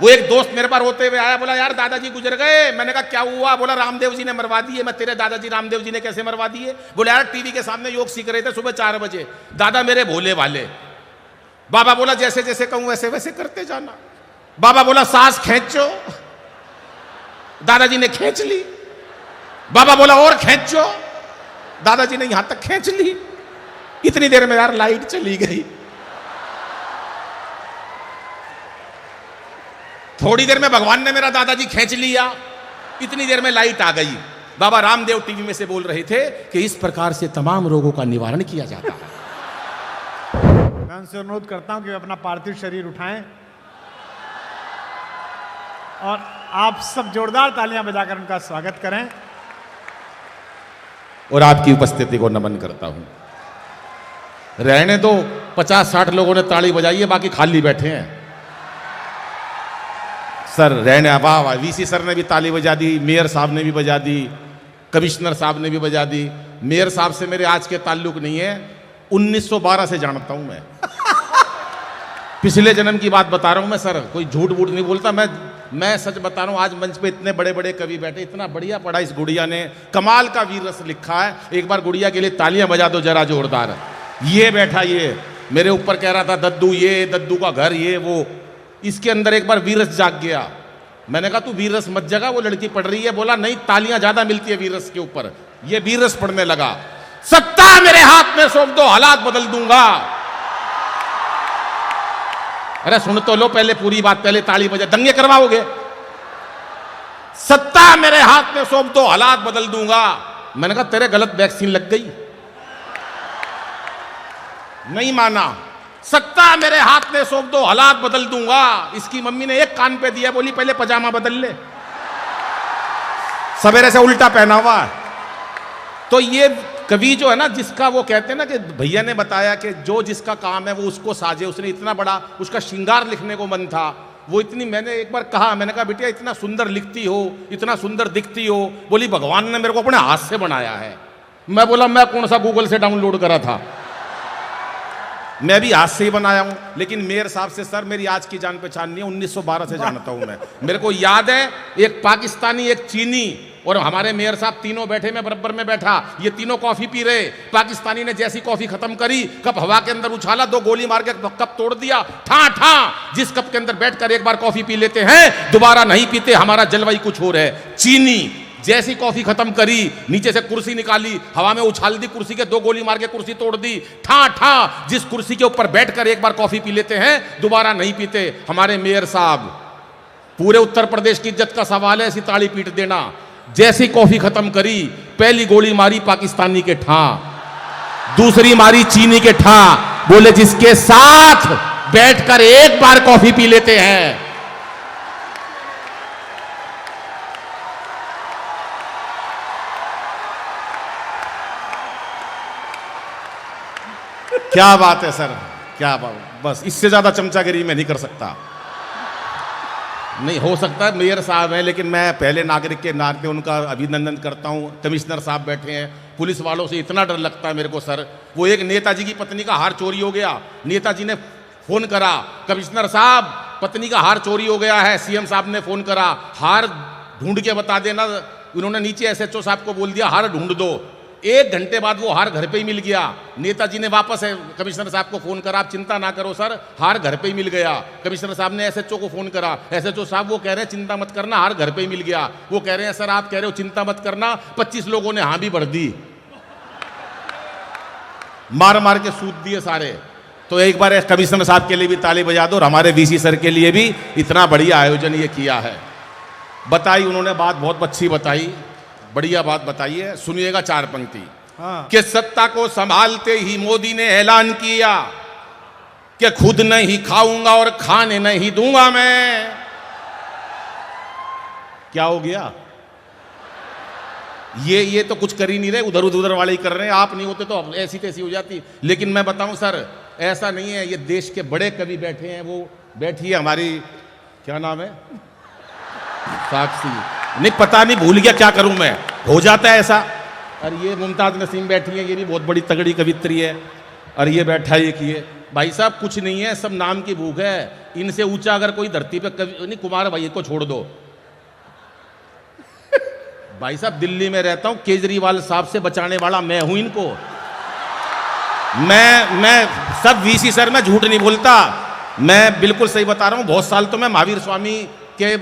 वो एक दोस्त मेरे पास होते हुए आया, बोला यार दादाजी गुजर गए। मैंने कहा क्या हुआ? बोला रामदेव जी ने मरवा दिए। मैं तेरे दादाजी रामदेव जी ने कैसे मरवा दिए? बोला यार टीवी के सामने योग सीख रहे थे सुबह 4 बजे, दादा मेरे भोले वाले। बाबा बोला जैसे जैसे कहूं वैसे वैसे करते जाना। बाबा बोला सांस खींचो, दादाजी ने खींच ली। बाबा बोला और खींचो, दादाजी ने यहां तक खींच ली। इतनी देर में यार लाइट चली गई। थोड़ी देर में भगवान ने मेरा दादाजी खींच लिया, इतनी देर में लाइट आ गई। बाबा रामदेव टीवी में से बोल रहे थे कि इस प्रकार से तमाम रोगों का निवारण किया जाता है। मैं उनसे अनुरोध करता हूं कि वे अपना पार्थिव शरीर उठाएं और आप सब जोरदार तालियां बजाकर उनका स्वागत करें। और आपकी उपस्थिति को नमन करता हूं। रहने तो 50-60 लोगों ने ताली बजाई है, बाकी खाली बैठे हैं। सर रहने वाह वाह, वीसी सर ने भी ताली बजा दी, मेयर साहब ने भी बजा दी, कमिश्नर साहब ने भी बजा दी। मेयर साहब से मेरे आज के ताल्लुक नहीं है, 1912 से जानता हूं मैं। पिछले जन्म की बात बता रहा हूं मैं सर, कोई झूठ वूठ नहीं बोलता मैं सच बता रहा हूं। आज मंच पे इतने बड़े बड़े कवि बैठे, इतना बढ़िया पढ़ा इस गुड़िया ने, कमाल का वीर रस लिखा है। एक बार गुड़िया के लिए तालियां बजा दो जरा जोरदार। ये बैठा, ये मेरे ऊपर कह रहा था दद्दू ये, दद्दू का घर ये वो, इसके अंदर एक बार वीरस जाग गया। मैंने कहा तू वीरस मत जगा, वो लड़की पढ़ रही है। बोला नहीं तालियां ज्यादा मिलती है वीरस के ऊपर। ये वीरस पढ़ने लगा। सत्ता मेरे हाथ में सौंप दो, हालात बदल दूंगा। अरे सुन तो लो पहले पूरी बात, पहले ताली बजा, दंगे करवाओगे। सत्ता मेरे हाथ में सौंप दो, हालात बदल दूंगा। मैंने कहा तेरे गलत वैक्सीन लग गई। नहीं माना। सत्ता मेरे हाथ में सौंप दो, हालात बदल दूंगा। इसकी मम्मी ने एक कान पे दिया, बोली पहले पजामा बदल ले, सवेरे से उल्टा पहना हुआ। तो ये कवि जो है ना, जिसका वो कहते हैं ना कि भैया ने बताया कि जो जिसका काम है वो उसको साजे, उसने इतना बड़ा उसका श्रृंगार लिखने को मन था। वो इतनी, मैंने एक बार कहा, मैंने कहा बिटिया इतना सुंदर लिखती हो, इतना सुंदर दिखती हो। बोली भगवान ने मेरे को अपने हाथ से बनाया है। मैं बोला मैं कौन सा गूगल से डाउनलोड करा था, मैं भी हाथ से ही बनाया हूं। लेकिन मेयर साहब से सर मेरी आज की जान पहचान नहीं है, 1912 से जानता हूं मैं। मेरे को याद है एक पाकिस्तानी, एक चीनी और हमारे मेयर साहब तीनों बैठे, मैं बराबर में बैठा। ये तीनों कॉफी पी रहे। पाकिस्तानी ने जैसी कॉफी खत्म करी, कप हवा के अंदर उछाला, 2 गोली मार के कप तोड़ दिया। ठा ठा, जिस कप के अंदर बैठकर एक बार कॉफी पी लेते हैं दोबारा नहीं पीते, हमारा जलवायु कुछ और है। चीनी जैसी कॉफी खत्म करी, नीचे से कुर्सी निकाली, हवा में उछाल दी, कुर्सी के 2 गोली मार के कुर्सी तोड़ दी। ठा ठा, जिस कुर्सी के ऊपर बैठकर एक बार कॉफी पी लेते हैं दोबारा नहीं पीते, हमारे मेयर साहब। पूरे उत्तर प्रदेश की इज्जत का सवाल है, ऐसी ताली पीट देना। जैसी कॉफी खत्म करी, पहली गोली मारी पाकिस्तानी के ठा, दूसरी मारी चीनी के ठा। बोले जिसके साथ बैठकर एक बार कॉफी पी लेते हैं। क्या बात है सर, क्या बात। बस इससे ज्यादा चमचागिरी मैं नहीं कर सकता। नहीं हो सकता मेयर साहब हैं, लेकिन मैं पहले नागरिक के नाते उनका अभिनंदन करता हूं। कमिश्नर साहब बैठे हैं, पुलिस वालों से इतना डर लगता है मेरे को सर। वो एक नेताजी की पत्नी का हार चोरी हो गया, नेताजी ने फोन करा, कमिश्नर साहब पत्नी का हार चोरी हो गया है। सीएम साहब ने फोन करा, हार ढूंढ के बता देना। उन्होंने नीचे एसएचओ साहब को बोल दिया हार ढूंढ दो। 1 घंटे बाद वो हार घर पे ही मिल गया। नेताजी ने वापस कमिश्नर साहब को फोन करा, आप चिंता ना करो सर, हार घर पे ही मिल गया। कमिश्नर साहब ने एसएचओ को फोन करा, एसएचओ साहब वो कह रहे हैं चिंता मत करना, हार घर पे ही मिल गया। वो कह रहे हैं सर आप कह रहे हो चिंता मत करना, 25 लोगों ने हाँ भी भर दी, मार मार के सूद दिए सारे। तो एक बार कमिश्नर साहब के लिए भी ताली बजा दो और हमारे वीसी सर के लिए भी, इतना बढ़िया आयोजन ये किया है। बताई उन्होंने बात बहुत अच्छी बताई, बढ़िया बात बताई है। सुनिएगा 4 पंक्ति। कि सत्ता को संभालते ही मोदी ने ऐलान किया कि खुद नहीं खाऊंगा और खाने नहीं दूंगा मैं। क्या हो गया? ये तो कुछ कर ही नहीं रहे, उधर उधर वाले ही कर रहे हैं। आप नहीं होते तो ऐसी तैसी हो जाती। लेकिन मैं बताऊं सर, ऐसा नहीं है। ये देश के बड़े कवि बैठे हैं, वो बैठी है हमारी, क्या नाम है, साक्षी, नहीं पता नहीं, भूल गया, क्या करूं मैं, हो जाता है ऐसा। और ये मुमताज नसीम बैठी है, ये भी बहुत बड़ी तगड़ी कवित्री है। और ये बैठा है, ये भाई साहब कुछ नहीं है, सब नाम की भूख है। इनसे ऊंचा अगर कोई धरती पे कभी नहीं, कुमार भाई को छोड़ दो। भाई साहब दिल्ली में रहता हूं, केजरीवाल साहब से बचाने वाला मैं हूं इनको। मैं सब वीसी सर, मैं झूठ नहीं बोलता, मैं बिल्कुल सही बता रहा हूं। बहुत साल तो मैं महावीर स्वामी के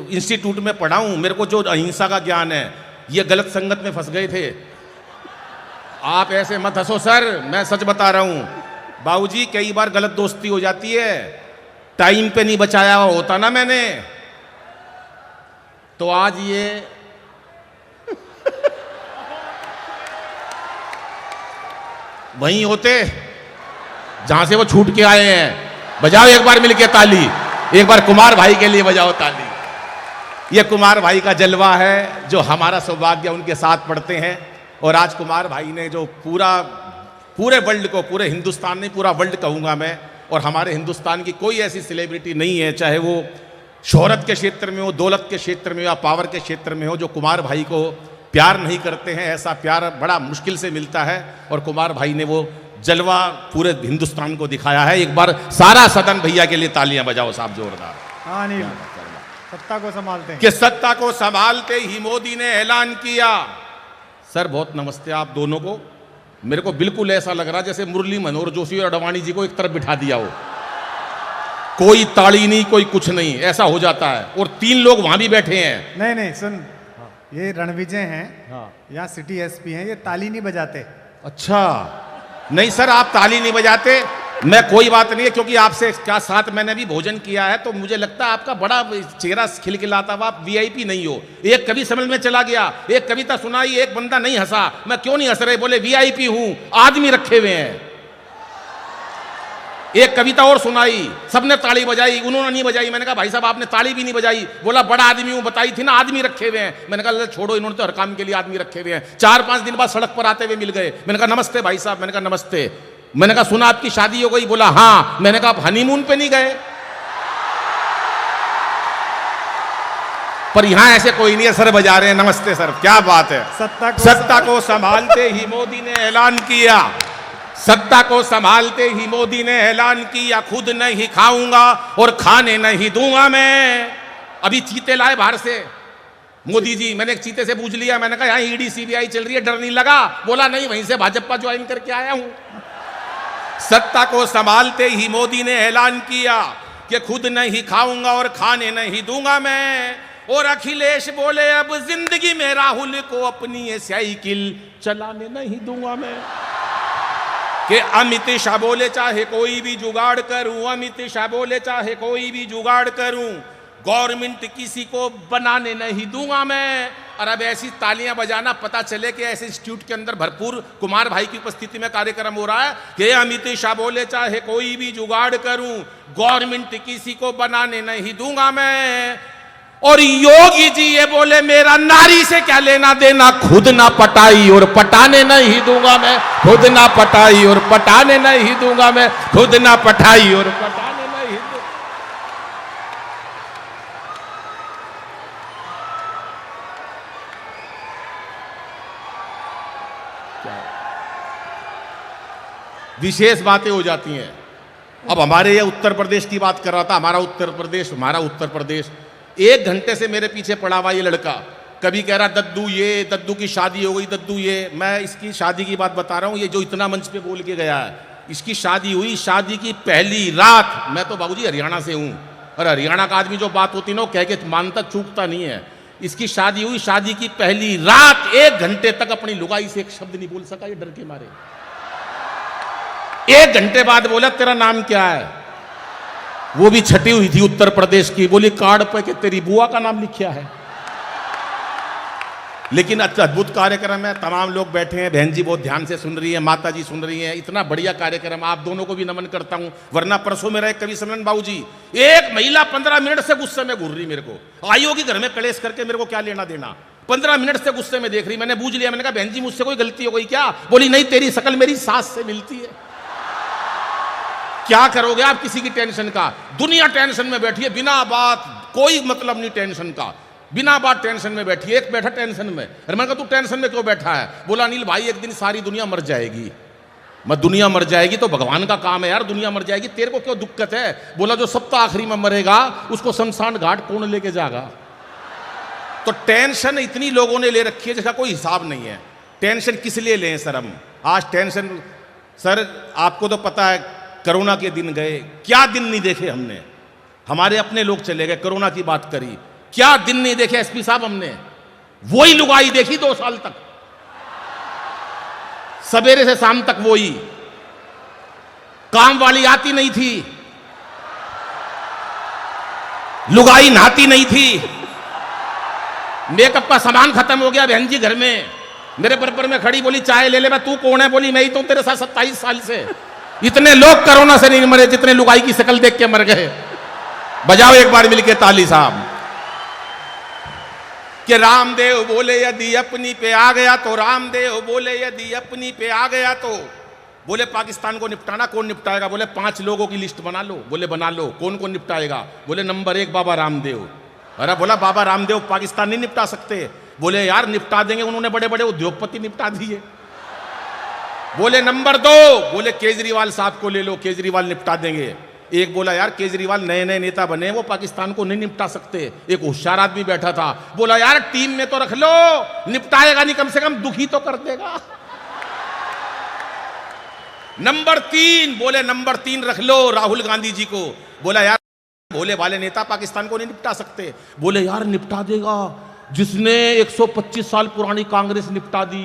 इंस्टीट्यूट में पढ़ा हूं, मेरे को जो अहिंसा का ज्ञान है। ये गलत संगत में फंस गए थे। आप ऐसे मत हंसो सर, मैं सच बता रहा हूं। बाबूजी कई बार गलत दोस्ती हो जाती है, टाइम पे नहीं बचाया होता ना मैंने, तो आज ये वहीं होते जहां से वो छूट के आए हैं। बजाओ एक बार मिलके ताली, एक बार कुमार भाई के लिए बजाओ ताली। ये कुमार भाई का जलवा है, जो हमारा सौभाग्य उनके साथ पढ़ते हैं। और आज कुमार भाई ने जो पूरे वर्ल्ड को, पूरे हिंदुस्तान नहीं पूरा वर्ल्ड कहूंगा मैं, और हमारे हिंदुस्तान की कोई ऐसी सेलिब्रिटी नहीं है, चाहे वो शोहरत के क्षेत्र में हो, दौलत के क्षेत्र में हो या पावर के क्षेत्र में हो, जो कुमार भाई को प्यार नहीं करते हैं। ऐसा प्यार बड़ा मुश्किल से मिलता है, और कुमार भाई ने वो जलवा पूरे हिंदुस्तान को दिखाया है। एक बार सारा सदन भैया के लिए तालियां बजाओ साहब, जोरदार। हाँ नहीं, सत्ता को संभालते हैं कि सत्ता को संभालते ही मोदी ने ऐलान किया। सर बहुत नमस्ते आप दोनों को। मेरे को बिल्कुल ऐसा लग रहा जैसे मुरली मनोहर जोशी और अडवाणी जी को एक तरफ बिठा दिया हो, कोई ताड़ी नहीं, कोई कुछ नहीं, ऐसा हो जाता है। और 3 लोग वहां भी बैठे हैं। नहीं नहीं सुन, ये रणविजय हैं, हाँ। यहाँ सिटी एसपी हैं, ये ताली नहीं बजाते। अच्छा नहीं सर, आप ताली नहीं बजाते, मैं कोई बात नहीं है, क्योंकि आपसे क्या साथ मैंने भी भोजन किया है, तो मुझे लगता है आपका बड़ा चेहरा खिलखिलाता हुआ, आप वीआईपी नहीं हो। एक कवि समझ में चला गया, एक कविता सुनाई, एक बंदा नहीं हंसा। मैं क्यों नहीं हंस रहे, बोले वीआईपी हूं, आदमी रखे हुए हैं। एक कविता और सुनाई, सबने ताली बजाई, उन्होंने नहीं बजाई। मैंने कहा भाई साहब आपने ताली भी नहीं बजाई। बोला बड़ा आदमी हूं, बताई थी ना आदमी रखे हुए हैं। मैंने कहा छोड़ो, इन्होंने तो हर काम के लिए आदमी रखे हुए हैं। 4-5 दिन बाद सड़क पर आते हुए मिल गए। मैंने कहा नमस्ते भाई साहब। मैंने कहा नमस्ते। मैंने कहा सुना आपकी शादी हो गई? बोला हाँ। मैंने कहा आप हनीमून पे नहीं गए? पर यहां ऐसे कोई नहीं है, सर बजा रहे हैं। नमस्ते सर, क्या बात है। सत्ता को संभालते ही मोदी ने ऐलान किया, सत्ता को संभालते ही मोदी ने ऐलान किया, खुद नहीं खाऊंगा और खाने नहीं दूंगा मैं। अभी चीते लाए बाहर से मोदी जी। मैंने एक चीते से पूछ लिया, मैंने कहा यहाँ ईडी सीबीआई चल रही है, डर नहीं लगा? बोला नहीं, वहीं से भाजपा ज्वाइन करके आया हूं। सत्ता को संभालते ही मोदी ने ऐलान किया कि खुद नहीं खाऊंगा और खाने नहीं दूंगा मैं। और अखिलेश बोले अब जिंदगी में राहुल को अपनी ये साइकिल चलाने नहीं दूंगा मैं। कि अमित शाह बोले चाहे कोई भी जुगाड़ करूं, अमित शाह बोले चाहे कोई भी जुगाड़ करूं, गवर्नमेंट किसी को बनाने नहीं दूंगा मैं। और अब ऐसी तालियां बजाना, पता चले कि ऐसे इंस्टीट्यूट के अंदर भरपूर कुमार भाई की उपस्थिति में कार्यक्रम हो रहा है कि अमित शाह बोले चाहे कोई भी जुगाड़ करूं, गवर्नमेंट किसी को बनाने नहीं दूंगा मैं। और योगी जी ये बोले मेरा नारी से क्या लेना देना, खुद ना पटाई और पटाने नहीं दूंगा मैं, खुद ना पटाई और पटाने नहीं दूंगा मैं, खुद ना पटाई और पटाने नहीं दूंगा। विशेष बातें हो जाती हैं। अब हमारे ये उत्तर प्रदेश की बात कर रहा था, हमारा उत्तर प्रदेश 1 घंटे से मेरे पीछे पड़ा हुआ ये लड़का। कभी कह रहा दद्दू ये, दद्दू की शादी हो गई, दद्दू ये। मैं इसकी शादी की बात बता रहा हूँ, ये जो इतना मंच पे बोल के गया है, इसकी शादी हुई, शादी की पहली रात। मैं तो बाबूजी हरियाणा से हूँ, और हरियाणा का आदमी जो बात होती ना, वो कह के मानता चूकता नहीं है। इसकी शादी हुई, शादी की पहली रात 1 घंटे तक अपनी लुगाई से एक शब्द नहीं बोल सका, ये डर के मारे। 1 घंटे बाद बोला तेरा नाम क्या है? वो भी छटी हुई थी उत्तर प्रदेश की। बोली कार्ड पे कि तेरी बुआ का नाम लिखा है। लेकिन अद्भुत कार्यक्रम है, तमाम लोग बैठे हैं, बहन जी बहुत ध्यान से सुन रही है, माता जी सुन रही हैं। इतना बढ़िया कार्यक्रम, आप दोनों को भी नमन करता हूं। वरना परसों मेरा एक कवि सम्मेलन बाबू जी, एक महिला 15 मिनट से गुस्से में घूर रही, मेरे को आई होगी घर में कलेश करके, मेरे को क्या लेना देना। 15 मिनट से गुस्से में देख रही। मैंने बूझ लिया, मैंने कहा बहन जी मुझसे कोई गलती हो गई क्या? बोली नहीं, तेरी शकल मेरी सास से मिलती है। क्या करोगे आप किसी की टेंशन का? दुनिया टेंशन में बैठी है, बिना बात, कोई मतलब नहीं टेंशन का, बिना बात टेंशन में बैठी है। एक बैठा टेंशन में, अरे मैंने कहा तू टेंशन में क्यों बैठा है? बोला अनिल भाई एक दिन सारी दुनिया मर जाएगी। मैं दुनिया मर जाएगी तो भगवान का काम है यार, दुनिया मर जाएगी, तेरे को क्यों दिक्कत है? बोला जो सब तो आखिरी में मरेगा उसको शमशान घाट कौन लेके जाएगा? तो टेंशन इतनी लोगों ने ले रखी है जिसका कोई हिसाब नहीं है। टेंशन किस लिए लें सर हम? आज टेंशन, सर आपको तो पता है कोरोना के दिन गए, क्या दिन नहीं देखे हमने। हमारे अपने लोग चले गए, कोरोना की बात करी, क्या दिन नहीं देखे एसपी साहब हमने। वही लुगाई देखी 2 साल तक, सवेरे से शाम तक वही, काम वाली आती नहीं थी, लुगाई नहाती नहीं थी, मेकअप का सामान खत्म हो गया बहन जी घर में। मेरे बराबर में खड़ी, बोली चाय ले ले। मैं तू कौन है? बोली मैं ही तो तेरे साथ 27 साल से। इतने लोग कोरोना से नहीं मरे जितने लुगाई की शक्ल देख के मर गए। बजाओ एक बार मिलके ताली साहब। कि रामदेव बोले यदि अपनी पे आ गया तो, रामदेव बोले यदि अपनी पे आ गया तो, बोले पाकिस्तान को निपटाना कौन निपटाएगा? बोले 5 लोगों की लिस्ट बना लो। बोले बना लो। कौन कौन निपटाएगा? बोले नंबर 1 बाबा रामदेव। अरे बोला बाबा रामदेव पाकिस्तान नहीं निपटा सकते। बोले यार निपटा देंगे, उन्होंने बड़े बड़े उद्योगपति निपटा दिए। बोले नंबर 2, बोले केजरीवाल साहब को ले लो, केजरीवाल निपटा देंगे। एक बोला यार केजरीवाल नए नए नेता बने, वो पाकिस्तान को नहीं निपटा सकते। एक होशियार आदमी बैठा था, बोला यार टीम में तो रख लो, निपटाएगा नहीं, कम से कम दुखी तो कर देगा। नंबर 3, बोले नंबर 3 रख लो राहुल गांधी जी को। बोला यार भोले भाले नेता पाकिस्तान को नहीं निपटा सकते। बोले यार निपटा देगा, जिसने 125 साल पुरानी कांग्रेस निपटा दी,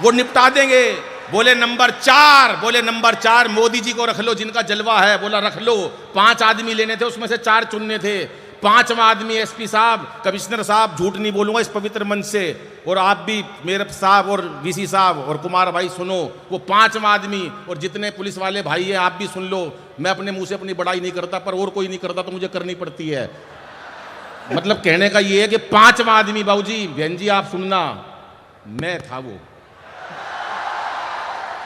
वो निपटा देंगे। बोले नंबर 4, बोले नंबर 4 मोदी जी को रख लो, जिनका जलवा है। बोला रख लो। 5 आदमी लेने थे, उसमें से 4 चुनने थे। 5वां आदमी एसपी साहब, कमिश्नर साहब, झूठ नहीं बोलूंगा इस पवित्र मंच से, और आप भी मेरे साहब और वीसी साहब और कुमार भाई सुनो, वो 5वां आदमी, और जितने पुलिस वाले भाई हैं आप भी सुन लो। मैं अपने मुंह से अपनी बड़ाई नहीं करता, पर और कोई नहीं करता तो मुझे करनी पड़ती है। मतलब कहने का ये है कि 5वां आदमी, बाबूजी बहन जी आप सुनना, मैं था वो।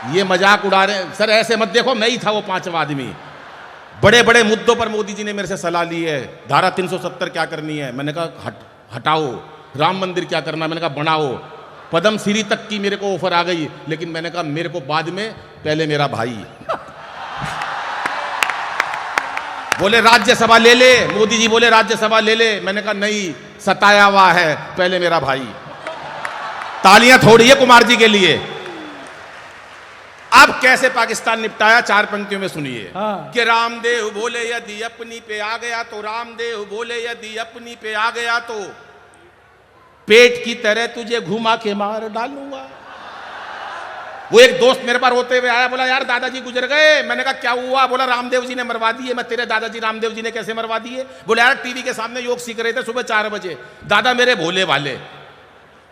ये मजाक उड़ा रहे हैं सर, ऐसे मत देखो, मैं ही था वो 5वां आदमी। बड़े बड़े मुद्दों पर मोदी जी ने मेरे से सलाह ली है। धारा 370 क्या करनी है, मैंने कहा हटाओ। राम मंदिर क्या करना, मैंने कहा बनाओ। पद्म श्री तक की मेरे को ऑफर आ गई, लेकिन मैंने कहा मेरे को बाद में, पहले मेरा भाई। बोले राज्यसभा ले ले, मोदी जी बोले राज्यसभा ले ले, मैंने कहा नहीं, सताया हुआ है, पहले मेरा भाई। तालियां थोड़ी है कुमार जी के लिए। अब कैसे पाकिस्तान निपटाया, 4 पंक्तियों में सुनिए। कि रामदेव बोले यदि अपनी पे आ गया तो, रामदेव बोले यदि अपनी पे आ गया तो, पेट की तरह तुझे घुमा के मार डालूंगा। वो एक दोस्त मेरे पास होते हुए आया, बोला यार दादाजी गुजर गए। मैंने कहा क्या हुआ? बोला रामदेव जी ने मरवा दिए। मैं तेरे दादाजी रामदेव जी ने कैसे मरवा दिए? बोला यार टीवी के सामने योग सीख रहे थे सुबह 4 बजे, दादा मेरे भोले वाले।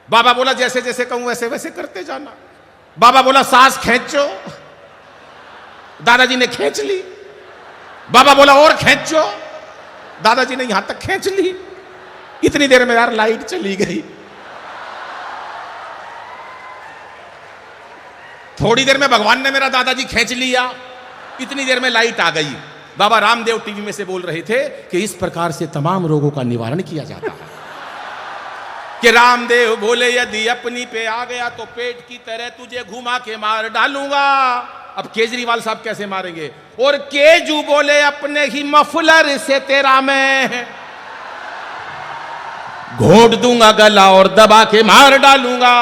बाबा बोला जैसे जैसे कहूं वैसे वैसे करते जाना। बाबा बोला सांस खींचो, दादाजी ने खींच ली। बाबा बोला और खींचो, दादाजी ने यहां तक खींच ली। इतनी देर में यार लाइट चली गई। थोड़ी देर में भगवान ने मेरा दादाजी खींच लिया, इतनी देर में लाइट आ गई। बाबा रामदेव टीवी में से बोल रहे थे कि इस प्रकार से तमाम रोगों का निवारण किया जाता है। कि रामदेव बोले यदि अपनी पे आ गया तो पेट की तरह तुझे घुमा के मार डालूंगा। अब केजरीवाल साहब कैसे मारेंगे? और केजू बोले अपने ही मफलर से तेरा मैं घोट दूंगा गला और दबा के मार डालूंगा।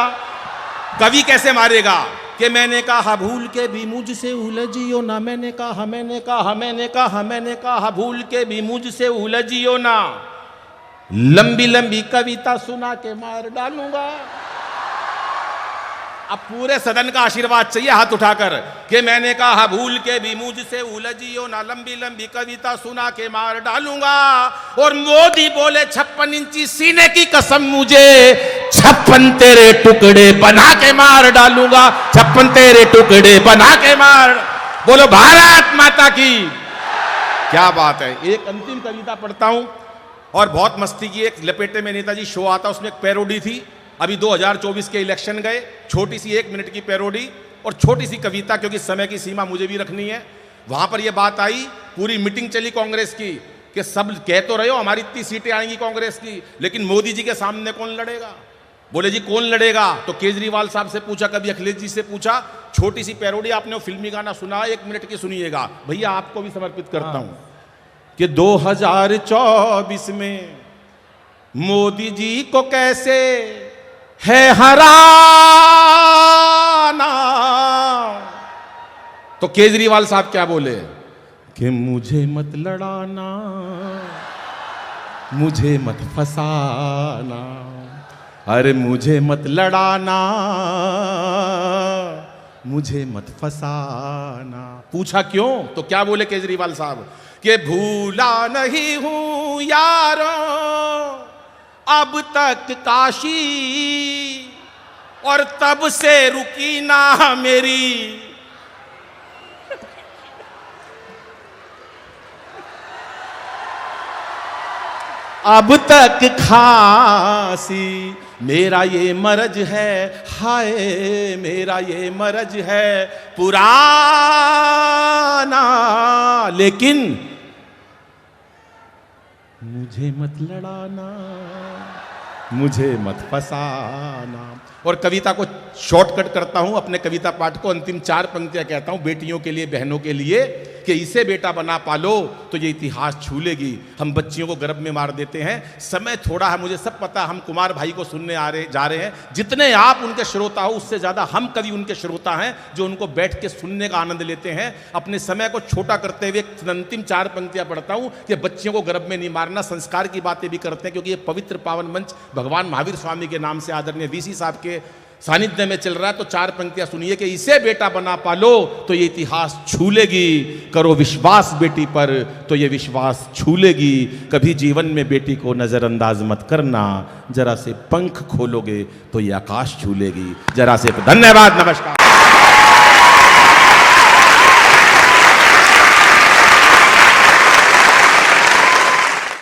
कवि कैसे मारेगा? कि मैंने कहा भूल के भी मुझसे उलझियो ना, मैंने कहा मैंने कहा मैंने कहा मैंने कहा भूल के भी मुझसे उलझियो ना, लंबी लंबी कविता सुना के मार डालूंगा। अब पूरे सदन का आशीर्वाद चाहिए हाथ उठाकर कि मैंने कहा भूल के भी मुझसे उलझियो ना, लंबी लंबी कविता सुना के मार डालूंगा। और मोदी बोले 56 इंची सीने की कसम मुझे 56 तेरे टुकड़े बना के मार डालूंगा। 56 तेरे टुकड़े बना के मार। बोलो भारत माता की। क्या बात है। एक अंतिम कविता पढ़ता हूं और बहुत मस्ती की। एक लपेटे में नेताजी शो आता, उसमें एक पैरोडी थी। अभी 2024 के इलेक्शन गए, छोटी सी 1 मिनट की पैरोडी और छोटी सी कविता, क्योंकि समय की सीमा मुझे भी रखनी है। वहां पर यह बात आई, पूरी मीटिंग चली कांग्रेस की कि सब कह तो रहे हो हमारी इतनी सीटें आएंगी कांग्रेस की, लेकिन मोदी जी के सामने कौन लड़ेगा? बोले जी कौन लड़ेगा, तो केजरीवाल साहब से पूछा, कभी अखिलेश जी से पूछा। छोटी सी पैरोडी, आपने वो फिल्मी गाना सुना, 1 मिनट की सुनिएगा भैया, आपको भी समर्पित करता हूं कि 2024 में मोदी जी को कैसे है हराना। तो केजरीवाल साहब क्या बोले कि मुझे मत लड़ाना, मुझे मत फसाना, अरे मुझे मत लड़ाना, मुझे मत फसाना। पूछा क्यों, तो क्या बोले केजरीवाल साहब कि भूला नहीं हूं यारों अब तक काशी, और तब से रुकी ना मेरी अब तक खांसी। मेरा ये मरज है, हाय मेरा ये मरज है पुराना, लेकिन मुझे मत लड़ाना, मुझे मत फसाना। और कविता को शॉर्टकट करता हूं, अपने कविता पाठ को अंतिम 4 पंक्तियां कहता हूं बेटियों के लिए, बहनों के लिए, कि इसे बेटा बना पालो तो ये इतिहास छू लेगी। हम बच्चियों को गर्भ में मार देते हैं, समय थोड़ा है, मुझे सब पता। हम कुमार भाई को सुनने जा रहे हैं, जितने आप उनके श्रोता हो उससे ज्यादा हम कवि उनके श्रोता हैं, जो उनको बैठ के सुनने का आनंद लेते हैं। अपने समय को छोटा करते हुए अंतिम 4 पंक्तियां पढ़ता हूं कि बच्चियों को गर्भ में नहीं मारना, संस्कार की बातें भी करते हैं, क्योंकि ये पवित्र पावन मंच भगवान महावीर स्वामी के नाम से आदरणीय वीसी साहब के सानिध्य में चल रहा है। तो 4 पंक्तियां सुनिए कि इसे बेटा बना पालो तो ये इतिहास छू लेगी, करो विश्वास बेटी पर तो ये विश्वास छू लेगी। कभी जीवन में बेटी को नजरअंदाज मत करना, जरा से पंख खोलोगे तो ये आकाश छू लेगी। जरा से धन्यवाद, नमस्कार।